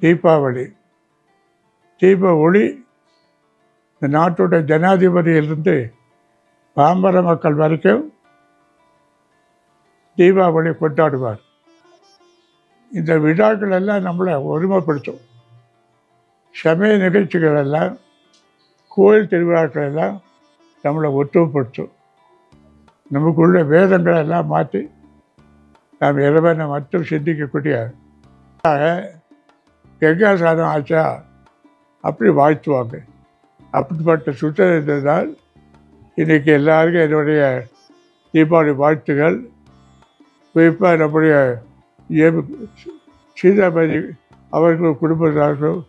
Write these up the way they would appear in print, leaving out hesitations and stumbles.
தீபாவளி, தீப ஒளி இந்த நாட்டுடைய ஜனாதிபதியிலிருந்து பாமர மக்கள் வரைக்கும் தீபாவளி கொண்டாடுவார். இந்த விழாக்கள் எல்லாம் நம்மளை ஒருமைப்படுத்தும். சமய நிகழ்ச்சிகள் எல்லாம், கோயில் திருவிழாக்கள் எல்லாம் நம்மளை ஒற்றுமைப்படுத்தும். நமக்குள்ள வேதங்களை எல்லாம் மாற்றி நாம் இறைவனை மட்டும் சிந்திக்கக்கூடிய கங்கா சாதம் ஆச்சா அப்படி வாழ்த்துவாங்க. அப்படிப்பட்ட சுத்தரித்தால் இன்றைக்கி எல்லாருக்கும் என்னுடைய தீபாவளி வாழ்த்துகள். குறிப்பாக நம்முடைய சீதாபதி அவர்கள் குடும்பத்தார்களும்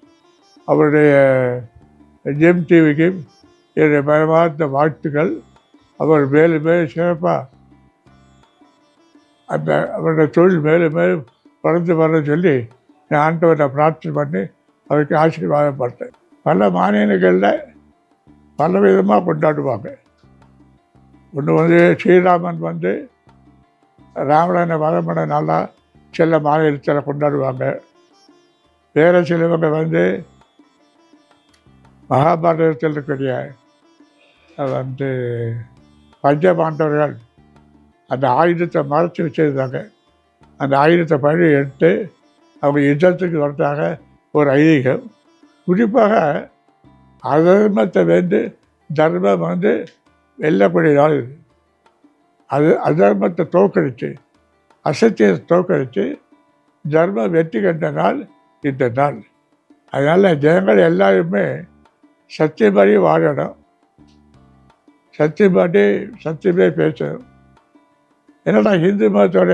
அவருடைய ஜெம் டிவிக்கும் என்னுடைய மனமார்ந்த வாழ்த்துக்கள். அவர் மேலும் மேலும் சிறப்பாக அந்த அவருடைய தொழில் மேலும் மேலும் வளர்ந்து வர சொல்லி நான் ஆண்டவரை பிரார்த்தனை பண்ணி அவருக்கு ஆசீர்வாதப்பட்டேன். பல மாநிலங்களில் பல விதமாக கொண்டாடுவாங்க. ஒன்று ஸ்ரீராமன் ராவணனை வதம் பண்ண நல்லா சில மாநிலத்தில் கொண்டாடுவாங்க. வேறு சிலவங்க மகாபாரதத்தில் இருக்கக்கூடிய பஞ்சபாண்டவர்கள் அந்த ஆயுதத்தை மறைச்சி வச்சுருந்தாங்க. அந்த ஆயுதத்தை பழி எடுத்து அவங்க யுத்தத்துக்கு வரதாக ஒரு ஐதீகம். குறிப்பாக அதர்மத்தை தர்மம் வெல்லக்கூடிய நாள். அதர்மத்தை தோக்கடிச்சு, அசத்தியத்தை தோக்கடிச்சு தர்மம் வெற்றி கண்ட நாள் இந்த நாள். அதனால் ஜனங்கள் எல்லாருமே சத்தியமாரி வாழணும், சத்தியமே பேசணும். என்னடா ஹிந்து மதத்தோட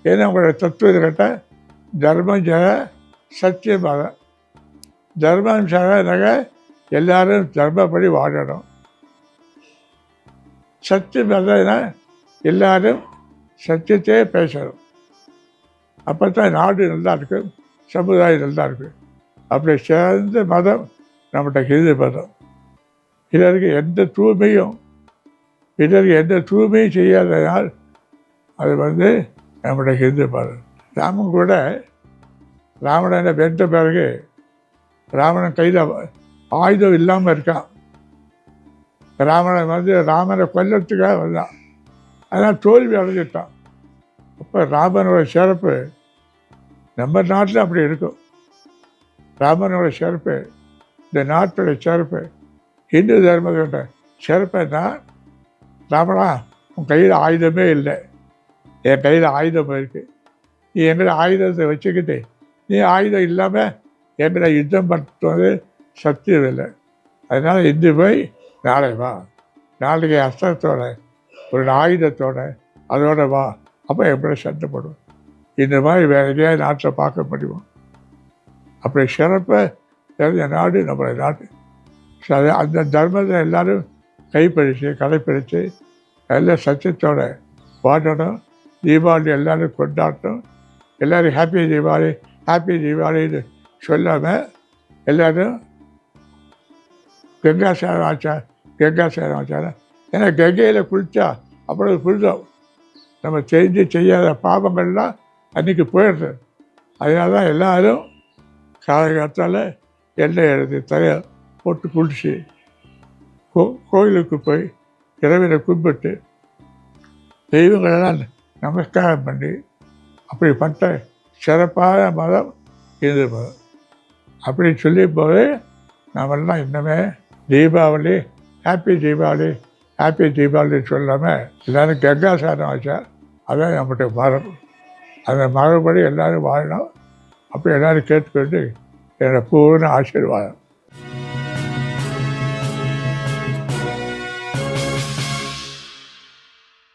ஏன்னா உங்களோட தத்துவத்தை கேட்டால் தர்மம் ஜன சத்தியமாக தர்மம் சனாக எல்லாரும் தர்மப்படி வாழணும். சத்தியம் எதுனா எல்லாரும் சத்தியத்தையே பேசணும். அப்போ தான் நாடு நல்லா இருக்கும், சமுதாயம் நல்லா இருக்கும். அப்படி சிறந்த மதம் நம்மகிட்ட ஹிந்து மதம். பிறருக்கு எந்த தூய்மையும் செய்யாதனால் அது நம்முடைய ஹிந்து மதம். ராமன் கூட ராவணனை வென்ற பிறகு ராவணன் கையில் ஆயுதம் இல்லாமல் இருக்கான். ராமனை கொல்லத்துக்காக வந்தான். அதனால் தோல்வி அடைஞ்சிட்டான். அப்போ ராமனோட சிறப்பு நம்ம நாட்டில் அப்படி இருக்கும். ராமனோட சிறப்பு, இந்த நாட்டோட சிறப்பு, இந்து தர்மத்தோட சிறப்புன்னா, ராமனா உன் கையில் ஆயுதமே இல்லை, என் கையில் ஆயுதம் இருக்குது, நீ எங்களை ஆயுதத்தை வச்சுக்கிட்டு நீ ஆயுதம் இல்லாமல் எங்களை யுத்தம் பண்ணுறது சத்தியம் இல்லை. அதனால் இன்று போய் நாளை வா, நாளைக்கு அஸ்திரத்தோட ஒரு ஆயுதத்தோட அதோட வா, அப்போ எப்படி சண்டை போடுவோம். இந்த மாதிரி வேறு எங்கேயாவது நாட்டில் பார்க்க முடியும். அப்படி சிறப்பை தெரிஞ்ச நாடு நம்மளுடைய நாடு. அந்த தர்மத்தை எல்லோரும் கடைப்பிடித்து எல்லாம் சத்தியத்தோட வாழணும். தீபாவளி எல்லோரும் கொண்டாடணும். எல்லோரும் ஹாப்பி தீபாவளின்னு சொல்லாமல் எல்லோரும் கங்கா சேரம் ஆச்சாரம். ஏன்னா கங்கையில் குளித்தா அவ்வளோ புரிதம். நம்ம செய்யாத பாவங்கள்லாம் அன்றைக்கி போயிடுது. அதனால தான் எல்லோரும் காலகாலத்தால் எண்ணெய் எடுத்து தலையை போட்டு குளிச்சு கோயிலுக்கு போய் இறைவனை கும்பிட்டு தெய்வங்களெல்லாம் நமஸ்காரம் பண்ணி அப்படிப்பட்ட சிறப்பான மதம் இந்து மதம். அப்படி சொல்லி போது நம்மெல்லாம் இன்னுமே தீபாவளி ஹாப்பி தீபாவளின்னு சொல்லாமல் எல்லோரும் கங்கா சாதம் வச்சா அதான் நம்மகிட்ட மரபு. அந்த மரபடி எல்லோரும் வாழணும். அப்படி எல்லோரும் கேட்டுக்கொண்டு என்னோடய பூர்ண ஆசீர்வாதம்.